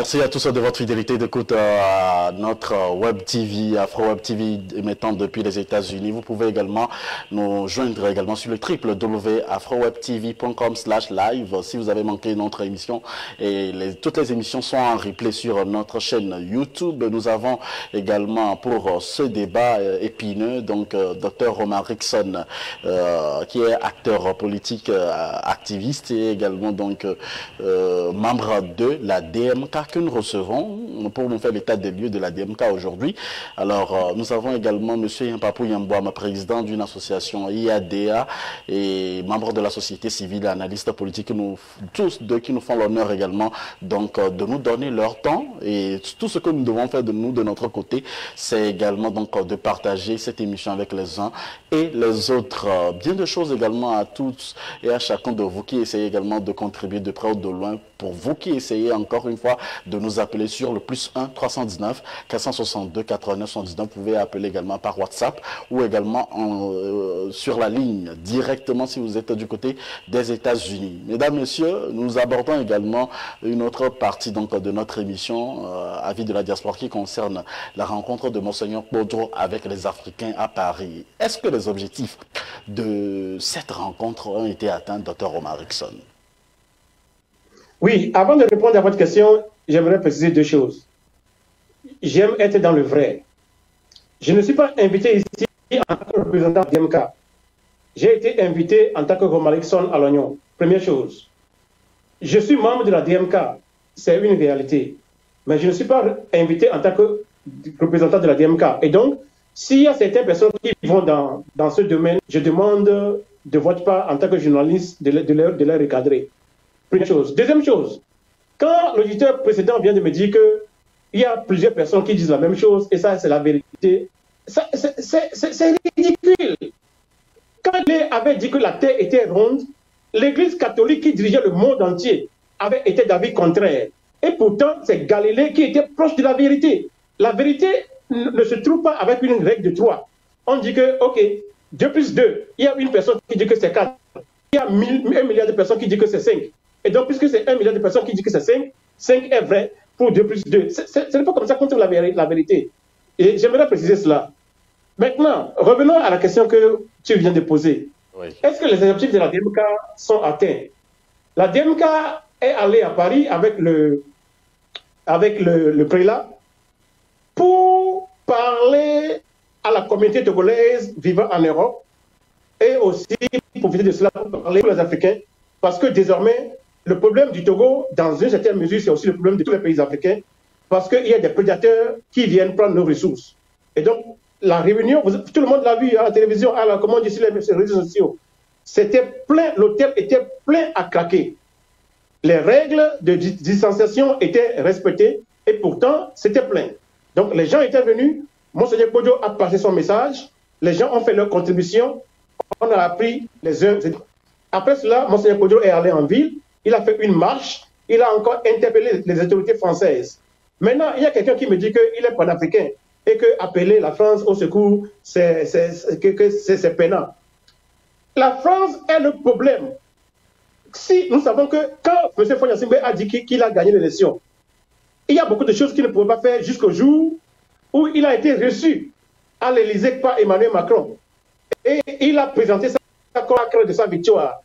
Merci à tous de votre fidélité d'écoute à notre Web TV, Afro Web TV émettant depuis les États-Unis. Vous pouvez également nous joindre également sur le www.afrowebtv.com/live si vous avez manqué notre émission. Et toutes les émissions sont en replay sur notre chaîne YouTube. Nous avons également pour ce débat épineux, donc Dr Omar Rickson, qui est acteur politique, activiste et également donc membre de la DMK que nous recevons pour nous faire l'état des lieux de la DMK aujourd'hui. Alors, nous avons également M. Yampapou Yambouama, président d'une association IADA et membre de la société civile et analyste politique, nous, tous deux qui nous font l'honneur également donc de nous donner leur temps. Et tout ce que nous devons faire de nous, de notre côté, c'est également donc de partager cette émission avec les uns et les autres. Bien de choses également à tous et à chacun de vous qui essayez également de contribuer de près ou de loin. Pour vous qui essayez encore une fois de nous appeler sur le +1 319 462 89 79. Vous pouvez appeler également par WhatsApp ou également sur la ligne directement si vous êtes du côté des États-Unis. Mesdames, Messieurs, nous abordons également une autre partie donc, de notre émission Avis de la diaspora qui concerne la rencontre de Monseigneur Kpodro avec les Africains à Paris. Est-ce que les objectifs de cette rencontre ont été atteints, Dr Omar Rickson? Oui, avant de répondre à votre question, j'aimerais préciser deux choses. J'aime être dans le vrai. Je ne suis pas invité ici en tant que représentant de DMK. J'ai été invité en tant que Omar Rickson à l'Oignon. Première chose. Je suis membre de la DMK. C'est une réalité. Mais je ne suis pas invité en tant que représentant de la DMK. Et donc, s'il y a certaines personnes qui vont dans ce domaine, je demande de votre part, en tant que journaliste, de les recadrer. Première chose. Deuxième chose, quand l'auditeur précédent vient de me dire qu'il y a plusieurs personnes qui disent la même chose, et ça, c'est la vérité, c'est ridicule. Quand il avait dit que la Terre était ronde, l'Église catholique qui dirigeait le monde entier avait été d'avis contraire. Et pourtant, c'est Galilée qui était proche de la vérité. La vérité ne se trouve pas avec une règle de 3. On dit que, OK, 2 plus 2, il y a une personne qui dit que c'est 4. Il y a 1 milliard de personnes qui disent que c'est 5. Et donc, puisque c'est 1 milliard de personnes qui disent que c'est 5, 5 est vrai pour 2 plus 2. Ce n'est pas comme ça qu'on trouve la vérité. Et j'aimerais préciser cela. Maintenant, revenons à la question que tu viens de poser. Oui. Est-ce que les objectifs de la DMK sont atteints? La DMK est allée à Paris avec le prélat pour parler à la communauté togolaise vivant en Europe et aussi profiter de cela pour parler aux Africains. Parce que désormais, le problème du Togo, dans une certaine mesure, c'est aussi le problème de tous les pays africains, parce qu'il y a des prédateurs qui viennent prendre nos ressources. Et donc, la réunion, tout le monde l'a vu à la télévision, comment on dit sur les réseaux sociaux, c'était plein, l'hôtel était plein à craquer. Les règles de distanciation étaient respectées, et pourtant, c'était plein. Donc, les gens étaient venus, Monseigneur Kpodro a passé son message, les gens ont fait leur contribution, on a appris les uns. Après cela, Monseigneur Kpodro est allé en ville, il a fait une marche, il a encore interpellé les autorités françaises. Maintenant, il y a quelqu'un qui me dit qu'il est panafricain et qu'appeler la France au secours, c'est peinant. La France est le problème. Si nous savons que quand M. Faure Gnassingbé a dit qu'il a gagné l'élection, il y a beaucoup de choses qu'il ne pouvait pas faire jusqu'au jour où il a été reçu à l'Élysée par Emmanuel Macron. Et il a présenté ça comme acte de sa victoire.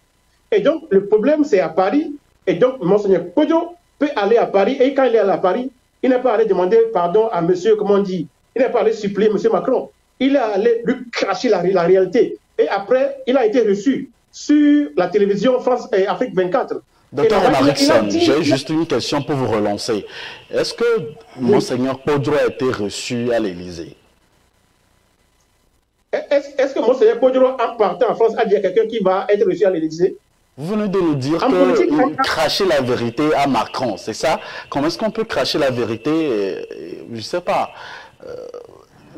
Et donc, le problème, c'est à Paris. Et donc, Monseigneur Kpodro peut aller à Paris. Et quand il est allé à Paris, il n'est pas allé demander pardon à monsieur, comment on dit, il n'est pas allé supplier monsieur Macron. Il est allé lui cracher la réalité. Et après, il a été reçu sur la télévision France et Afrique 24. Docteur Omar Rickson, j'ai juste une question pour vous relancer. Est-ce que Monseigneur Kpodro a été reçu à l'Élysée? Est-ce que Monseigneur Kpodro, en partant en France, a dit à quelqu'un qui va être reçu à l'Élysée? Vous venez de nous dire que cracher la vérité à Macron, c'est ça? Comment est-ce qu'on peut cracher la vérité? Je ne sais pas.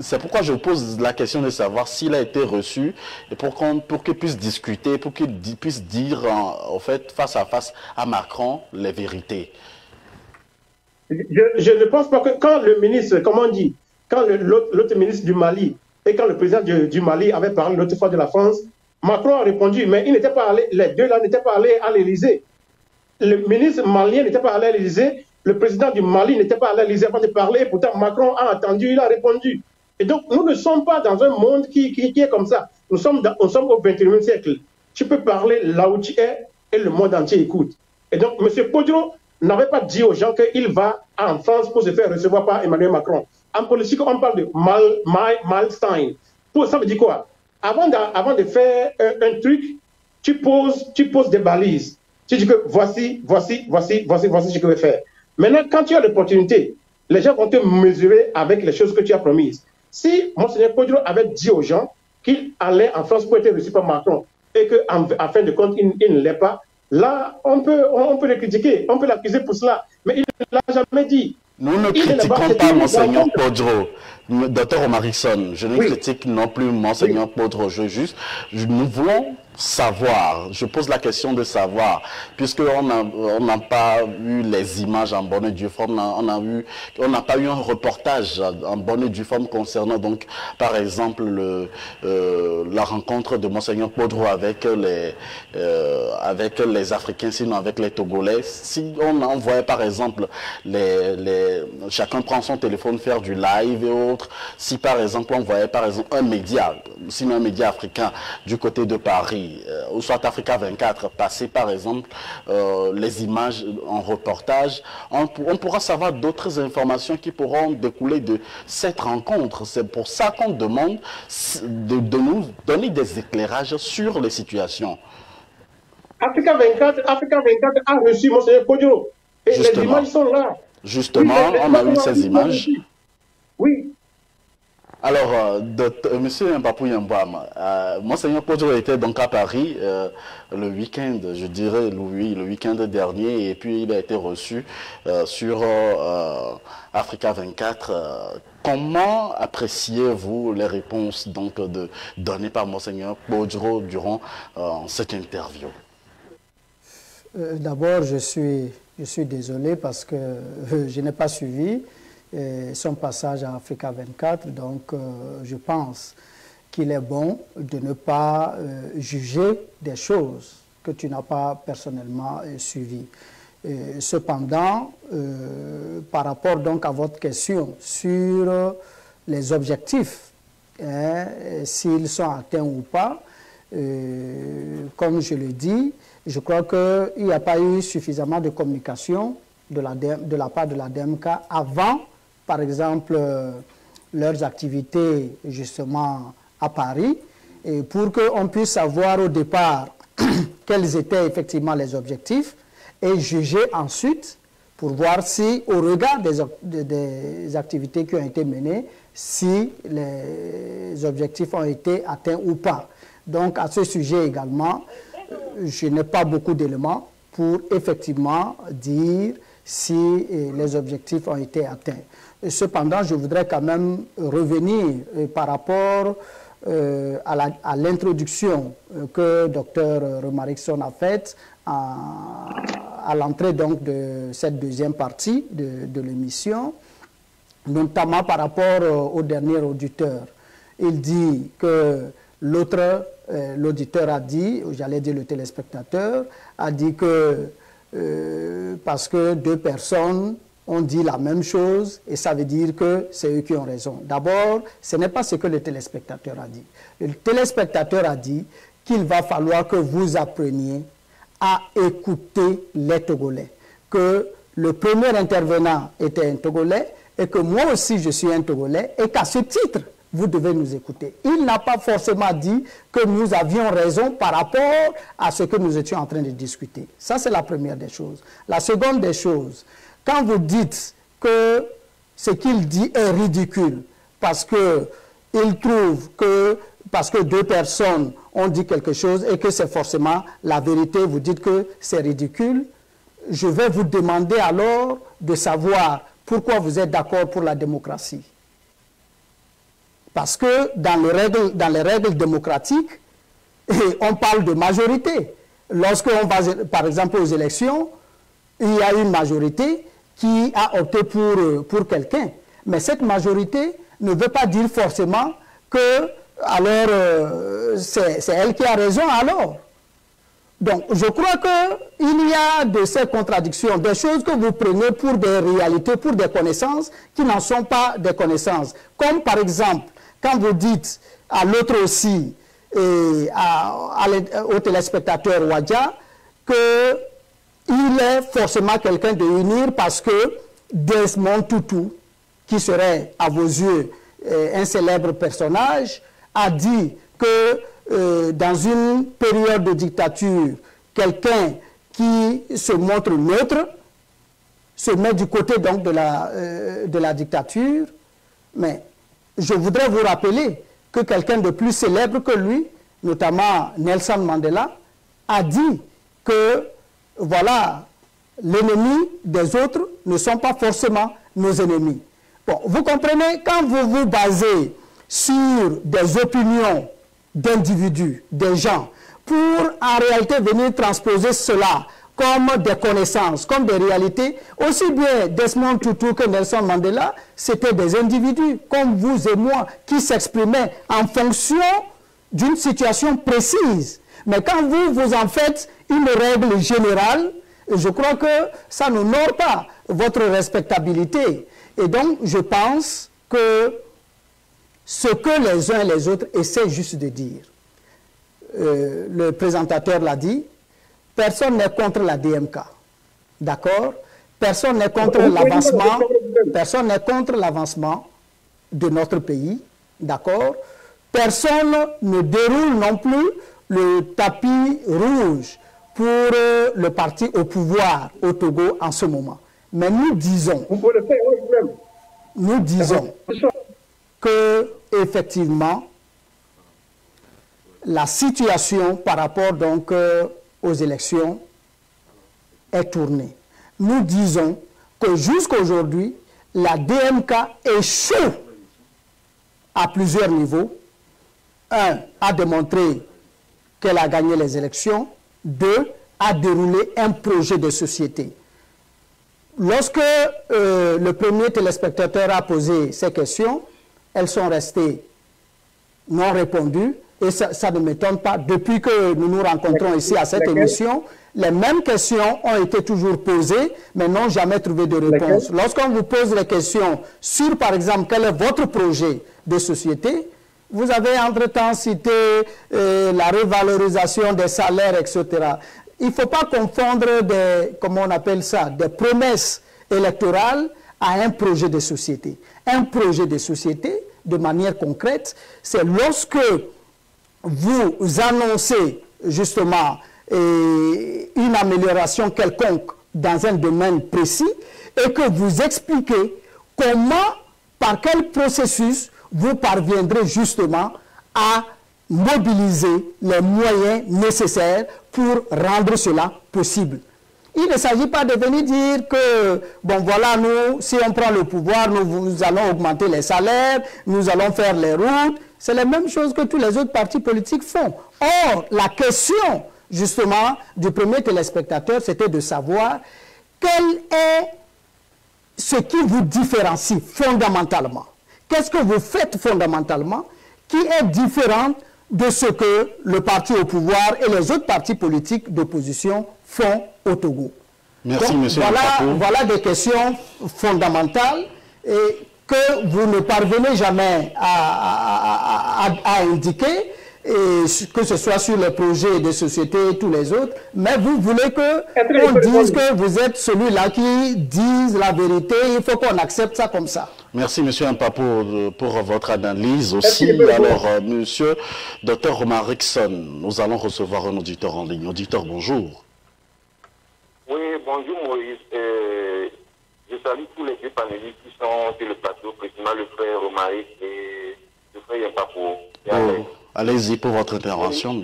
C'est pourquoi je pose la question de savoir s'il a été reçu et pour qu'il puisse discuter, pour qu'il puisse dire en fait face à face à Macron les vérités. Je ne pense pas que quand le ministre, comment on dit, quand l'autre ministre du Mali et quand le président du Mali avait parlé l'autre fois de la France, Macron a répondu, mais il n'était pas allé, les deux là n'étaient pas allés à l'Élysée. Le ministre malien n'était pas allé à l'Élysée le président du Mali n'était pas à l'Élysée avant de parler, pourtant Macron a attendu, il a répondu. Et donc, nous ne sommes pas dans un monde qui est comme ça. Nous sommes au XXIe siècle. Tu peux parler là où tu es et le monde entier écoute. Et donc, M. Podro n'avait pas dit aux gens qu'il va en France pour se faire recevoir par Emmanuel Macron. En politique, on parle de Malstein. Ça veut dire quoi? Avant de faire un truc, tu poses des balises. Tu dis que voici ce que je vais faire. Maintenant, quand tu as l'opportunité, les gens vont te mesurer avec les choses que tu as promises. Si Monseigneur Podro avait dit aux gens qu'il allait en France pour être reçu par Macron et qu'en fin de compte, il ne l'est pas, là, on peut le critiquer, on peut l'accuser pour cela. Mais il ne l'a jamais dit. Nous ne critiquons pas Monseigneur Podro. Docteur Omarikson, je ne critique non plus Monseigneur Podro. Nous voulons savoir, je pose la question de savoir, puisqu'on n'a pas eu les images en bonne et due forme, on n'a pas eu un reportage en bonne et due forme concernant donc, par exemple, la rencontre de Monseigneur Podro avec les Africains, sinon avec les Togolais. Si on envoyait par exemple, chacun prend son téléphone faire du live et autres, si par exemple on voyait par exemple un média, sinon un média africain du côté de Paris, ou soit Africa 24, passer par exemple les images en reportage, on pourra savoir d'autres informations qui pourront découler de cette rencontre. C'est pour ça qu'on demande de nous donner des éclairages sur les situations. Africa 24 a reçu Monseigneur Podro. Et les images sont là. Justement, oui, on a eu ces images. Oui. Alors, monsieur Mpapou Yambouam, Monseigneur Podro était donc à Paris le week-end, je dirais, oui, le week-end dernier, et puis il a été reçu sur Africa 24. Comment appréciez-vous les réponses donc données par Monseigneur Podro durant cette interview? D'abord, je suis désolé parce que je n'ai pas suivi son passage à Africa 24, donc je pense qu'il est bon de ne pas juger des choses que tu n'as pas personnellement suivies. Cependant, par rapport donc à votre question sur les objectifs, s'ils sont atteints ou pas, comme je le dis, je crois qu'il n'y a pas eu suffisamment de communication de la part de la DMK avant, par exemple, leurs activités justement à Paris, et pour qu'on puisse savoir au départ quels étaient effectivement les objectifs et juger ensuite pour voir si, au regard des activités qui ont été menées, si les objectifs ont été atteints ou pas. Donc à ce sujet également, je n'ai pas beaucoup d'éléments pour effectivement dire si les objectifs ont été atteints. Cependant, je voudrais quand même revenir par rapport à l'introduction que Dr Omarikson a faite à l'entrée donc de cette deuxième partie de l'émission, notamment par rapport au dernier auditeur. Il dit que l'auditeur a dit, j'allais dire le téléspectateur, a dit que parce que deux personnes ont dit la même chose et ça veut dire que c'est eux qui ont raison. D'abord, ce n'est pas ce que le téléspectateur a dit. Le téléspectateur a dit qu'il va falloir que vous appreniez à écouter les Togolais, que le premier intervenant était un Togolais et que moi aussi je suis un Togolais et qu'à ce titre, vous devez nous écouter. Il n'a pas forcément dit que nous avions raison par rapport à ce que nous étions en train de discuter. Ça, c'est la première des choses. La seconde des choses, quand vous dites que ce qu'il dit est ridicule, parce qu'il trouve que, parce que deux personnes ont dit quelque chose et que c'est forcément la vérité, vous dites que c'est ridicule, je vais vous demander alors de savoir pourquoi vous êtes d'accord pour la démocratie. Parce que dans les règles démocratiques, on parle de majorité. Lorsqu'on va, par exemple, aux élections, il y a une majorité qui a opté pour quelqu'un. Mais cette majorité ne veut pas dire forcément que alors c'est elle qui a raison alors. Donc, je crois qu'il y a de ces contradictions, des choses que vous prenez pour des réalités, pour des connaissances qui n'en sont pas des connaissances. Comme par exemple, quand vous dites à l'autre aussi, et au téléspectateur Wadja, qu'il est forcément quelqu'un de unir parce que Desmond Tutu, qui serait à vos yeux un célèbre personnage, a dit que dans une période de dictature, quelqu'un qui se montre neutre se met du côté donc de la dictature. Mais je voudrais vous rappeler que quelqu'un de plus célèbre que lui, notamment Nelson Mandela, a dit que voilà, l'ennemi des autres ne sont pas forcément nos ennemis. Bon, vous comprenez, quand vous vous basez sur des opinions d'individus, des gens, pour en réalité venir transposer cela comme des connaissances, comme des réalités, aussi bien Desmond Tutu que Nelson Mandela, c'était des individus comme vous et moi qui s'exprimaient en fonction d'une situation précise. Mais quand vous en faites une règle générale, je crois que ça n'honore pas votre respectabilité. Et donc, je pense que ce que les uns et les autres essaient juste de dire, le présentateur l'a dit, personne n'est contre la DMK, d'accord? Personne n'est contre l'avancement, personne n'est contre l'avancement de notre pays, d'accord? Personne ne déroule non plus le tapis rouge pour le parti au pouvoir au Togo en ce moment. Mais nous disons que effectivement la situation par rapport donc aux élections est tournée. Nous disons que jusqu'à aujourd'hui, la DMK échoue à plusieurs niveaux. Un, a démontré qu'elle a gagné les élections. Deux, a déroulé un projet de société. Lorsque le premier téléspectateur a posé ces questions, elles sont restées non répondues. Et ça ne m'étonne pas. Depuis que nous nous rencontrons ici à cette émission, les mêmes questions ont été toujours posées, mais n'ont jamais trouvé de réponse. Lorsqu'on vous pose les questions sur, par exemple, quel est votre projet de société, vous avez entre-temps cité la revalorisation des salaires, etc. Il ne faut pas confondre des, comment on appelle ça, des promesses électorales à un projet de société. Un projet de société, de manière concrète, c'est lorsque vous annoncez justement une amélioration quelconque dans un domaine précis et que vous expliquez comment, par quel processus vous parviendrez justement à mobiliser les moyens nécessaires pour rendre cela possible. Il ne s'agit pas de venir dire que, bon voilà, nous, si on prend le pouvoir, nous allons augmenter les salaires, nous allons faire les routes. C'est la même chose que tous les autres partis politiques font. Or, la question, justement, du premier téléspectateur, c'était de savoir quel est ce qui vous différencie fondamentalement. Qu'est-ce que vous faites fondamentalement qui est différent de ce que le parti au pouvoir et les autres partis politiques d'opposition font au Togo? Merci, donc, monsieur. Voilà des questions fondamentales et que vous ne parvenez jamais à indiquer, et que ce soit sur les projets de société et tous les autres, mais vous voulez qu'on dise que vous êtes celui-là qui dise la vérité, il faut qu'on accepte ça comme ça. Merci, monsieur Mpapo, pour votre analyse aussi. Alors, monsieur Dr Romarickson, nous allons recevoir un auditeur en ligne. Auditeur, bonjour. Oui, bonjour Moïse. Je salue tous les deux panélistes qui sont sur le plateau, précisément le frère Romaric et le frère Mpapo. Oh, allez-y pour votre intervention.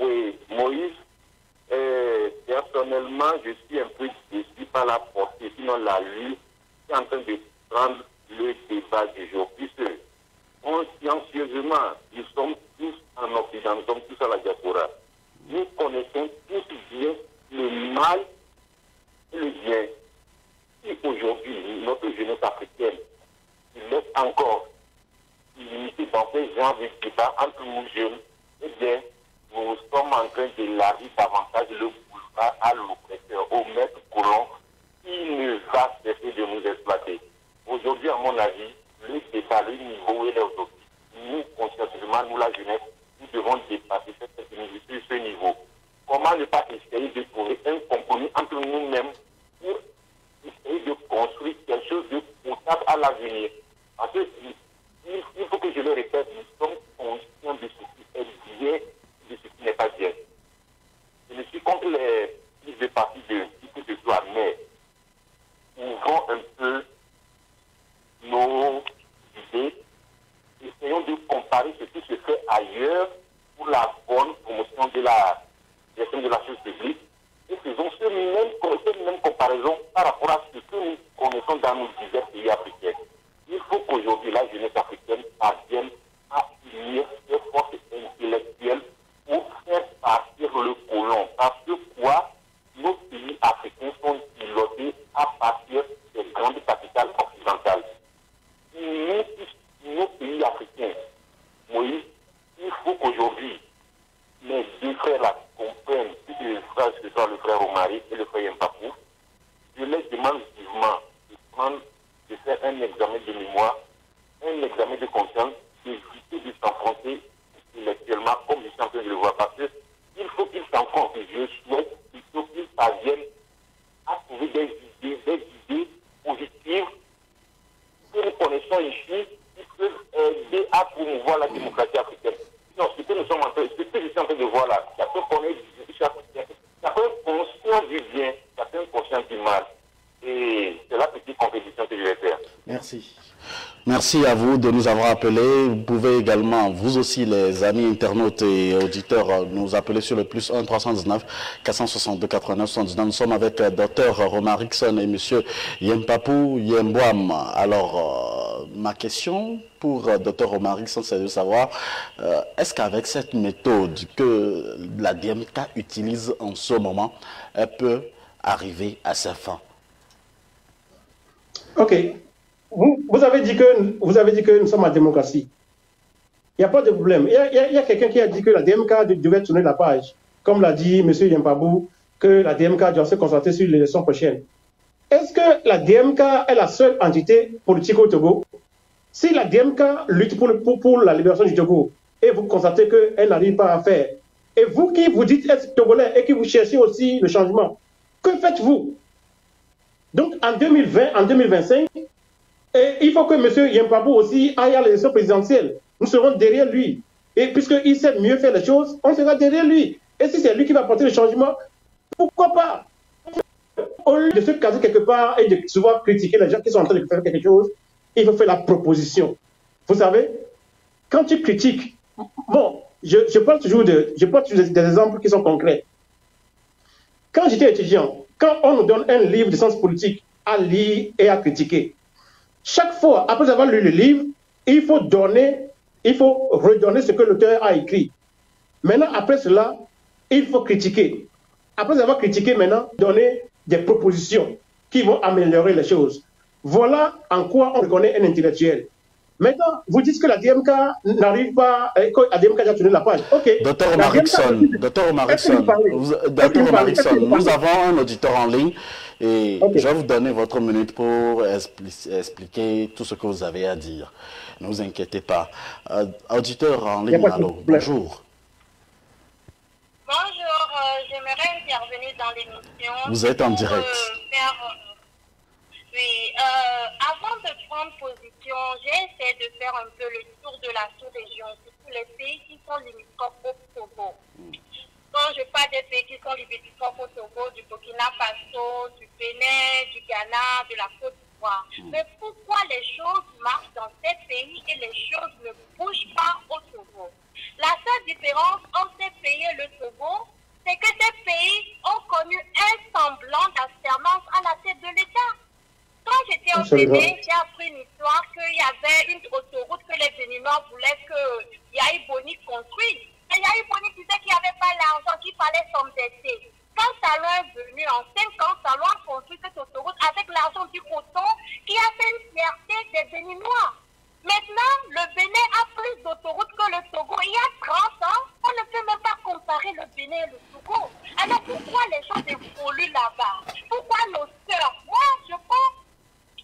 Oui, Moïse, personnellement, je suis un peu déçu par la portée, sinon la lutte qui est en train de prendre le débat du jour. Puisque, consciencieusement, nous sommes tous en Occident, nous sommes tous à la diaspora. Nous connaissons tous bien le mal et le bien. Si aujourd'hui, notre jeunesse africaine laisse encore limiter dans ce genre de débat entre nous jeunes, eh bien, nous sommes en train de la vie d'avancer. à l'oppresseur, au maître colon, qui ne va cesser de nous exploiter. Aujourd'hui, à mon avis, le débat, le niveau où il est aujourd'hui, nous, conscientement, nous, la jeunesse, nous devons dépasser ce niveau. Comment ne pas essayer de trouver un compromis entre nous-mêmes pour essayer de construire quelque chose de potable à l'avenir. Parce que, il faut que je le répète, nous sommes conscients de ce qui est bien, de ce qui n'est pas bien. Je ne suis contre les prises de parti de qui que ce soit, mais ouvrons un peu nos idées, essayons de comparer ce qui se fait ailleurs pour la bonne promotion de la gestion de la chose publique et faisons cette même comparaison par rapport à ce que nous connaissons dans nos divers pays africains. Il faut qu'aujourd'hui la jeunesse africaine parvienne à unir ses forces intellectuelles pour faire partir le colon. Parce que quoi, nos pays africains sont pilotés à partir des grandes capitales occidentales. Nos pays africains, Moïse, il faut qu'aujourd'hui les deux frères-là comprennent, que ce soit le frère Omari et le frère Yempapou, je les demande vivement de faire un examen de mémoire, un examen de conscience, d'éviter de s'enfoncer intellectuellement comme je suis en train de le voir. Parce qu'il faut qu'ils s'enfoncent. Je souhaite plutôt qu'ils parviennent à trouver des idées positives que nous connaissons ici, qui peuvent aider à promouvoir la démocratie africaine. Non, ce que nous sommes en train, ce que je suis en train de voir là, chacun connaît chacun conscient du bien, chacun conscient du mal. Et c'est la petite compétition que je vais faire. Merci. Merci à vous de nous avoir appelés. Vous pouvez également, vous aussi les amis internautes et auditeurs, nous appeler sur le plus 1 319 462 89 79. Nous sommes avec Dr Romarickson et M. Yempapou Yembouam. Alors, ma question pour Dr Romarickson, c'est de savoir, est-ce qu'avec cette méthode que la DMK utilise en ce moment, elle peut arriver à ses fins? Ok. Vous avez dit que nous sommes en démocratie. Il n'y a pas de problème. Il y a quelqu'un qui a dit que la DMK devait tourner la page. Comme l'a dit M. Yempapou, que la DMK doit se concentrer sur l'élection prochaine. Est-ce que la DMK est la seule entité politique au Togo? Si la DMK lutte pour la libération du Togo et vous constatez qu'elle n'arrive pas à faire, et vous qui vous dites être Togolais et qui vous cherchez aussi le changement, que faites-vous? Donc en 2020, en 2025, il faut que M. Yempapou aussi aille à l'élection présidentielle. Nous serons derrière lui. Et puisqu'il sait mieux faire les choses, on sera derrière lui. Et si c'est lui qui va porter le changement, pourquoi pas? Au lieu de se caser quelque part et de souvent critiquer les gens qui sont en train de faire quelque chose, il faut faire la proposition. Vous savez, quand tu critiques, bon, je parle toujours des exemples qui sont concrets. Quand j'étais étudiant, quand on nous donne un livre de sciences politiques à lire et à critiquer, chaque fois, après avoir lu le livre, il faut redonner ce que l'auteur a écrit. Maintenant, après cela, il faut critiquer. Après avoir critiqué, maintenant, donner des propositions qui vont améliorer les choses. Voilà en quoi on reconnaît un intellectuel. Maintenant, vous dites que la DMK n'arrive pas, que la DMK a tourné la page. Ok. Dr Romarickson, nous avons un auditeur en ligne et je vais vous donner votre minute pour expliquer tout ce que vous avez à dire. Ne vous inquiétez pas. Auditeur en ligne, allô, bonjour. Bonjour, j'aimerais intervenir dans l'émission. Vous êtes en direct. Avant de prendre position, j'ai essayé de faire un peu le tour de la sous-région, surtout les pays qui sont limitrophes au Togo. Quand je parle des pays qui sont limitrophes au Togo, du Burkina Faso, du Bénin, du Ghana, de la Côte d'Ivoire. Mais pourquoi les choses marchent dans ces pays et les choses ne bougent pas au Togo? La seule différence entre ces pays et le Togo, c'est que ces pays ont connu un semblant d'alternance à la tête de l'État. Quand j'étais au Bénin, j'ai appris une histoire qu'il y avait une autoroute que les Béninois voulaient que Yahi Boni construise. Et Yahi Boni disait qu'il n'y avait pas l'argent, qu'il fallait s'endetter. Quand Talon est venu en 5 ans, Talon a construit cette autoroute avec l'argent du coton qui a fait une fierté des Béninois. Maintenant, le Bénin a plus d'autoroutes que le Togo. Il y a 30 ans, on ne peut même pas comparer le Bénin et le Togo. Togo. Alors pourquoi les gens évoluent là-bas? Pourquoi nos sœurs? Moi, je prends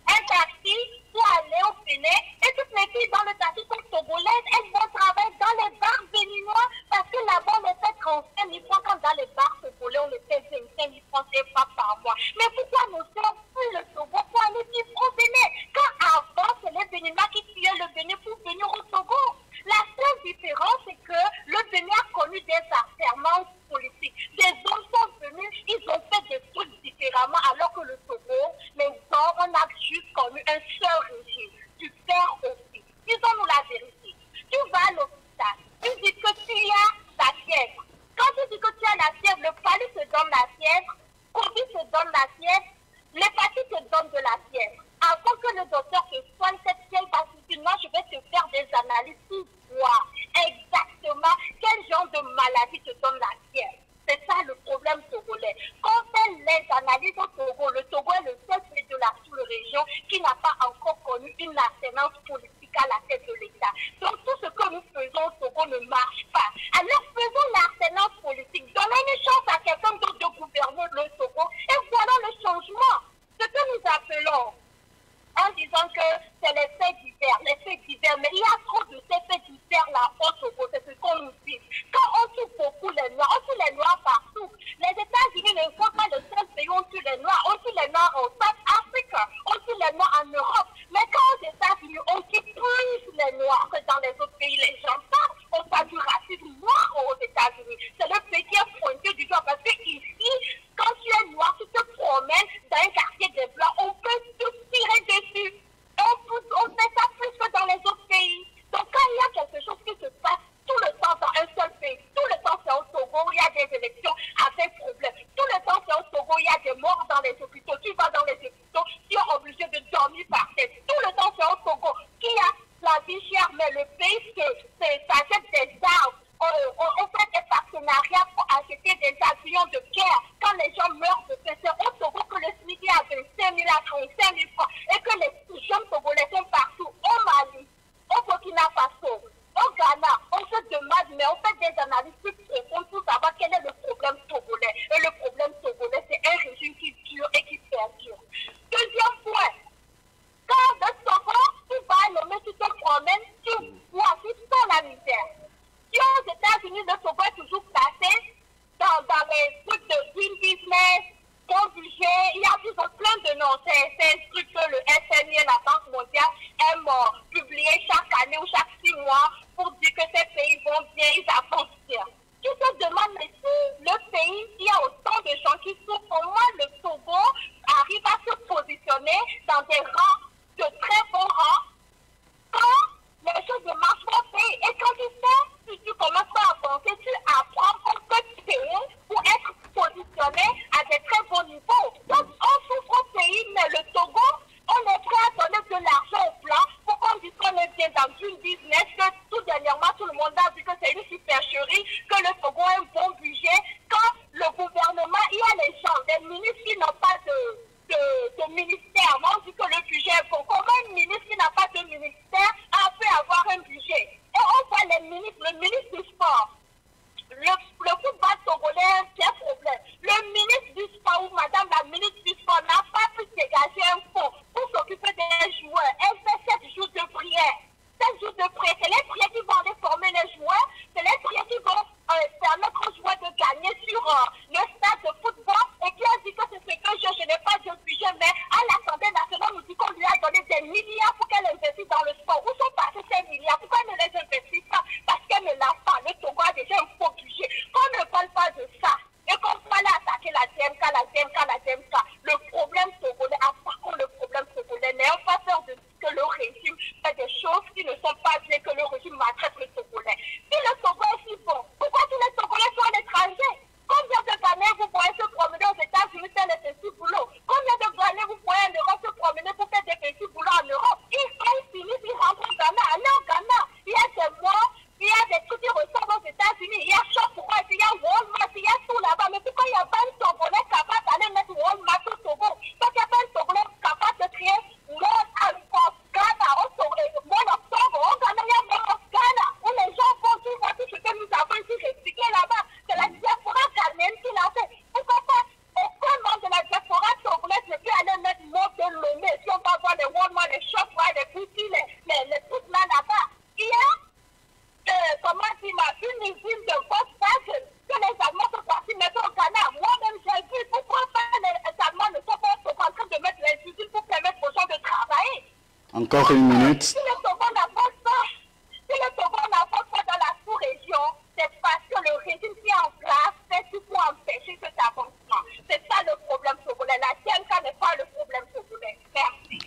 un taxi pour aller au Bénin et toutes les filles dans le taxi sont togolaises, elles vont travailler dans les bars béninois parce que là-bas on était 35 000 francs quand dans les bars togolais on était 25 000 francs CFA par mois. Mais pourquoi nos sœurs fuient le Togo pour aller vivre au Bénin quand avant c'est les Béninois qui fuyaient le Bénin pour venir au Togo? La seule différence c'est que le Bénin a connu des alternances politiques. Des hommes sont venus, ils ont fait des trucs différemment alors que le Togo, les hommes, on a juste connu un seul régime, du père au fils. Disons-nous la vérité. Tu vas à l'hôpital, tu dis que tu as la fièvre. Quand tu dis que tu as la fièvre, le palu te donne la fièvre, Covid te donne la fièvre, l'hépatite te donne de la fièvre. Avant que le docteur te soigne cette fièvre, parce que moi je vais te faire des analyses pour voir exactement quel genre de maladie te donne la fièvre. C'est ça le problème togolais. Quand on fait les analyses au Togo, le Togo est le seul pays de la sous-région qui n'a pas encore connu une alternance politique à la tête de l'État. Donc tout ce que nous faisons au Togo ne marche pas. Alors faisons l'alternance politique. Donnons une chance à quelqu'un d'autre de gouverner le Togo et voilà le changement. Ce que nous appelons en disant que c'est les faits divers, mais il y a trop de ces faits divers là au Togo, c'est ce qu'on nous dit. Quand on tue beaucoup les Noirs, on tue les Noirs partout. Les États-Unis ne sont pas le seul pays où on tue les Noirs, on tue les Noirs au South Africa, on tue les Noirs en Europe. Mais quand aux États-Unis, on tue plus les Noirs que dans les autres pays, les gens parlent, on parle du racisme noir aux États-Unis. C'est le pays qui est pointé du doigt parce que ici, quand tu es noir, tu te promènes dans un quartier des Blancs, on peut te tirer dessus. On fait ça plus que dans les autres pays. Donc quand il y a quelque chose qui se passe tout le temps dans un seul pays, tout le temps c'est au Togo, il y a des élections avec problème. Tout le temps c'est au Togo, il y a des morts dans les hôpitaux. Tu vas dans les hôpitaux, tu es obligé de dormir par terre. Tout le temps c'est au Togo, qui a la vie chère, mais le pays s'achète des armes. On fait des partenariats pour acheter des avions de guerre. Quand les gens meurent de faim, c'est au Togo que le SMIC est à 25 000 à 35 000 francs et que les jeunes Togolais sont partout, au Mali, au Burkina Faso, au Ghana. On se demande, mais on fait des analyses plus profondes pour savoir quel est le problème togolais. Et le problème togolais, c'est un régime qui dure et qui perdure. Deuxième point, quand de Togo, tu vas nommer, tu te promènes, tu vois, tu sens la misère. Si aux États-Unis, le Togo est toujours placé dans les trucs de green business, bon budget, il y a toujours plein de noms. C'est un truc que le FMI et la Banque mondiale aiment publier chaque année ou chaque 6 mois pour dire que ces pays vont bien, ils avancent bien. Tu te demandes, mais si le pays, il y a autant de gens qui souffrent, comment le Togo arrive à se positionner dans des rangs, de très bons rangs, quand les choses ne marchent pas au pays. Et quand tu fais, si tu commences à avancer, tu apprends qu'on peut payer pour être positionné à des très bons niveaux. Donc, on souffre au pays, mais le Togo, on est prêt à donner de l'argent au plan pour qu'on dise qu'on est bien dans une business, que tout dernièrement, tout le monde a dit que c'est une supercherie, que le Togo a un bon budget. Quand le gouvernement, il y a les gens, des ministres qui n'ont pas de ministère. Moi, on dit que le budget est bon. Comment un ministre qui n'a pas de ministère a pu avoir un budget? Et on voit les ministres, le ministre du sport. Le football togolais a un petit problème. Le ministre du sport ou madame la ministre du sport n'a pas pu dégager un fonds pour s'occuper des joueurs. Elle fait 7 jours de prière. 7 jours de prière, c'est Encore une minute. Si le Togo n'avance pas dans la sous-région, c'est parce que le régime qui est en place fait tout pour empêcher cet avancement. C'est ça le problème togolais. La DMK n'est pas le problème togolais.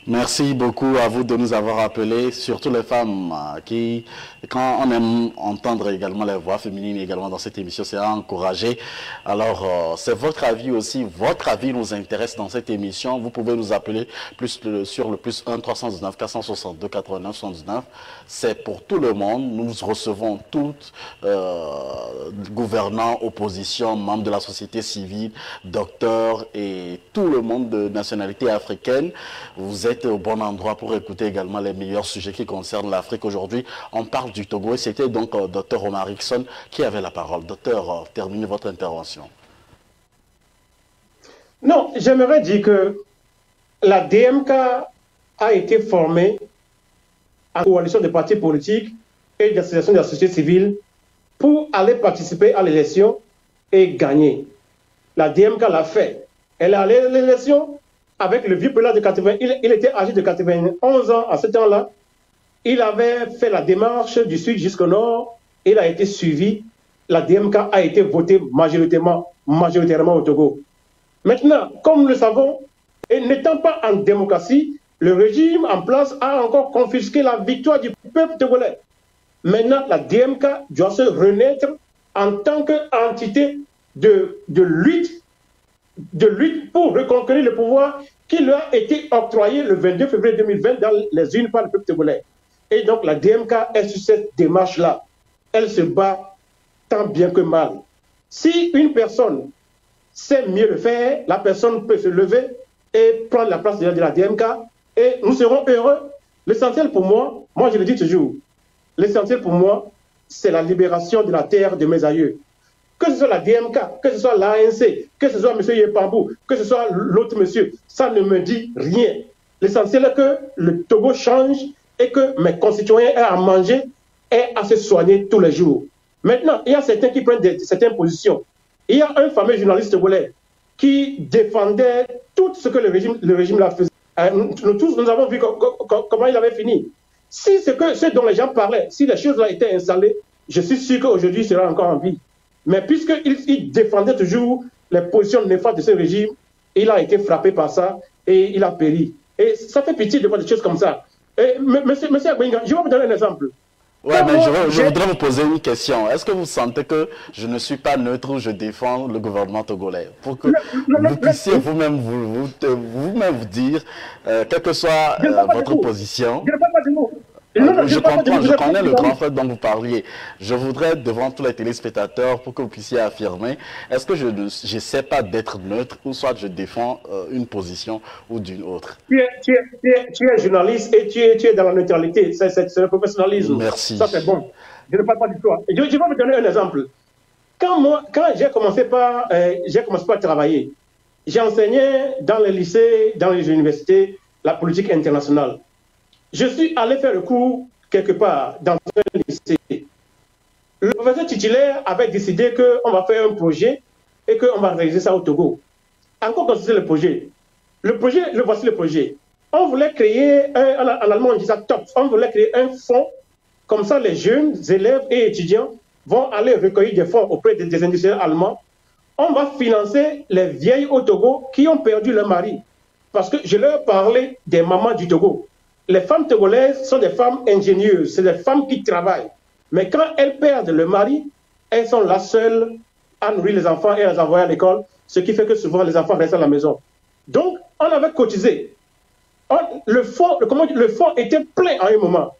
Merci. Merci beaucoup à vous de nous avoir appelés, surtout les femmes qui, quand on aime entendre également les voix féminines également dans cette émission, c'est à encourager. Alors, c'est votre avis aussi, votre avis nous intéresse dans cette émission. Vous pouvez nous appeler sur le plus 1 319 462 89 79. C'est pour tout le monde. Nous recevons toutes, gouvernants, opposition, membres de la société civile, docteurs et tout le monde de nationalité africaine. Vous êtes au bon endroit pour écouter également les meilleurs sujets qui concernent l'Afrique. Aujourd'hui, on parle du Togo et c'était donc Dr Omar Rickson qui avait la parole. Docteur, terminez votre intervention. Non, j'aimerais dire que la DMK a été formée en coalition de partis politiques et d'associations de la société civile pour aller participer à l'élection et gagner. La DMK l'a fait. Elle est allée à l'élection avec le vieux président de 80, il était âgé de 91 ans à ce temps-là. Il avait fait la démarche du sud jusqu'au nord. Il a été suivi. La DMK a été votée majoritairement au Togo. Maintenant, comme nous le savons, et n'étant pas en démocratie, le régime en place a encore confisqué la victoire du peuple togolais. Maintenant, la DMK doit se renaître en tant qu'entité de lutte pour reconquérir le pouvoir qui lui a été octroyé le 22 février 2020 dans les urnes par le peuple togolais. Et donc la DMK est sur cette démarche-là. Elle se bat tant bien que mal. Si une personne sait mieux le faire, la personne peut se lever et prendre la place de la DMK et nous serons heureux. L'essentiel pour moi je le dis toujours, l'essentiel pour moi, c'est la libération de la terre de mes aïeux. Que ce soit la DMK, que ce soit l'ANC, que ce soit M. Yepambou, que ce soit l'autre monsieur, ça ne me dit rien. L'essentiel est que le Togo change et que mes concitoyens aient à manger et à se soigner tous les jours. Maintenant, il y a certains qui prennent certaines positions. Il y a un fameux journaliste togolais qui défendait tout ce que le régime l'a fait. Nous tous, nous avons vu comment il avait fini. Si ce dont les gens parlaient, si les choses ont été installées, je suis sûr qu'aujourd'hui, il sera encore en vie. Mais puisqu'il défendait toujours les positions néfastes de ce régime, il a été frappé par ça et il a péri. Et ça fait pitié de voir des choses comme ça. Et, monsieur Agbenga, je vais vous donner un exemple. Ouais, mais je voudrais vous poser une question. Est-ce que vous sentez que je ne suis pas neutre ou je défends le gouvernement togolais? Pour que vous puissiez vous-même vous dire, quelle que soit votre position. Je ne parle pas de vous. Je comprends, je connais le grand fait dont vous parliez. Je voudrais, devant tous les téléspectateurs, pour que vous puissiez affirmer, est-ce que je ne sais pas d'être neutre, ou soit je défends une position ou d'une autre? Tu es journaliste et tu es dans la neutralité. C'est le professionnalisme. Merci. Ça, c'est bon. Je ne parle pas du tout. Je vais vous donner un exemple. Quand j'ai commencé par travailler, j'ai enseigné dans les lycées, dans les universités, la politique internationale. Je suis allé faire le cours quelque part dans un lycée. Le professeur titulaire avait décidé qu'on va faire un projet et qu'on va réaliser ça au Togo. Encore consistait le projet. Voici le projet. On voulait créer, en allemand on dit ça TOP, on voulait créer un fonds, comme ça les jeunes élèves et étudiants vont aller recueillir des fonds auprès des industriels allemands. On va financer les vieilles au Togo qui ont perdu leur mari. Parce que je leur parlais des mamans du Togo. Les femmes togolaises sont des femmes ingénieuses, c'est des femmes qui travaillent. Mais quand elles perdent le mari, elles sont là seules à nourrir les enfants et à les envoyer à l'école, ce qui fait que souvent les enfants restent à la maison. Donc, on avait cotisé. Le fonds était plein à un moment.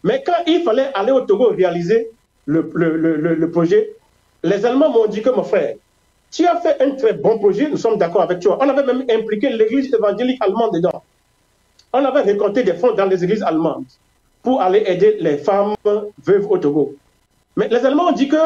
Mais quand il fallait aller au Togo réaliser le projet, les Allemands m'ont dit que mon frère, tu as fait un très bon projet, nous sommes d'accord avec toi. On avait même impliqué l'église évangélique allemande dedans. On avait récolté des fonds dans les églises allemandes pour aller aider les femmes veuves au Togo. Mais les Allemands ont dit que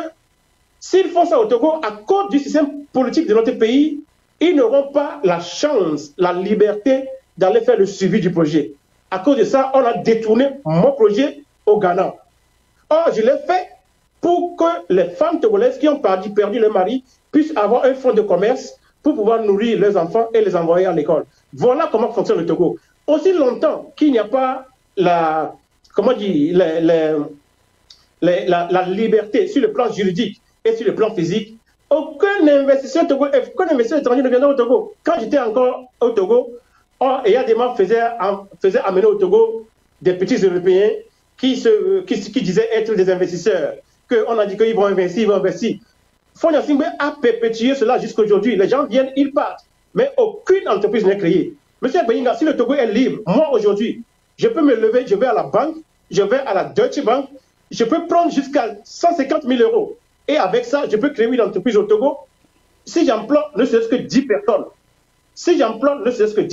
s'ils font ça au Togo, à cause du système politique de notre pays, ils n'auront pas la chance, la liberté d'aller faire le suivi du projet. À cause de ça, on a détourné mon projet au Ghana. Or, je l'ai fait pour que les femmes togolaises qui ont perdu leur mari puissent avoir un fonds de commerce pour pouvoir nourrir leurs enfants et les envoyer à l'école. Voilà comment fonctionne le Togo. Aussi longtemps qu'il n'y a pas comment dire, la liberté sur le plan juridique et sur le plan physique, aucun investisseur étranger ne viendra au Togo. Quand j'étais encore au Togo, EADEMA faisait amener au Togo des petits Européens qui disaient être des investisseurs, qu'on a dit qu'ils vont investir, Fonia Singbe a perpétué cela jusqu'à aujourd'hui. Les gens viennent, ils partent. Mais aucune entreprise n'est créée. Monsieur Benga, si le Togo est libre, moi aujourd'hui, je peux me lever, je vais à la banque, je vais à la Deutsche Bank, je peux prendre jusqu'à 150 000 euros. Et avec ça, je peux créer une entreprise au Togo. Si j'emploie ne serait-ce que 10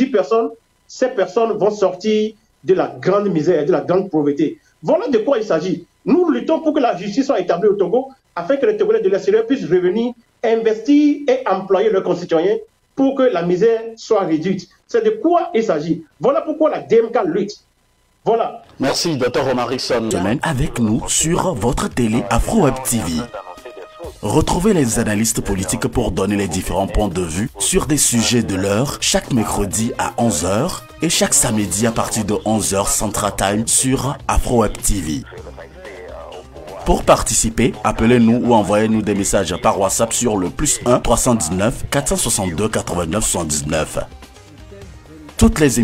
personnes, ces personnes vont sortir de la grande misère, de la grande pauvreté. Voilà de quoi il s'agit. Nous luttons pour que la justice soit établie au Togo, afin que les Togolais de l'extérieur puissent revenir, investir et employer leurs concitoyens pour que la misère soit réduite. C'est de quoi il s'agit. Voilà pourquoi la DMK lutte. Voilà. Merci, Dr Omarikson. Demain avec nous sur votre télé Afro-Web TV. Retrouvez les analystes politiques pour donner les différents points de vue sur des sujets de l'heure chaque mercredi à 11h et chaque samedi à partir de 11h Central Time sur Afro-Web TV. Pour participer, appelez-nous ou envoyez-nous des messages par WhatsApp sur le +1 319 462 89 79. Toutes les émissions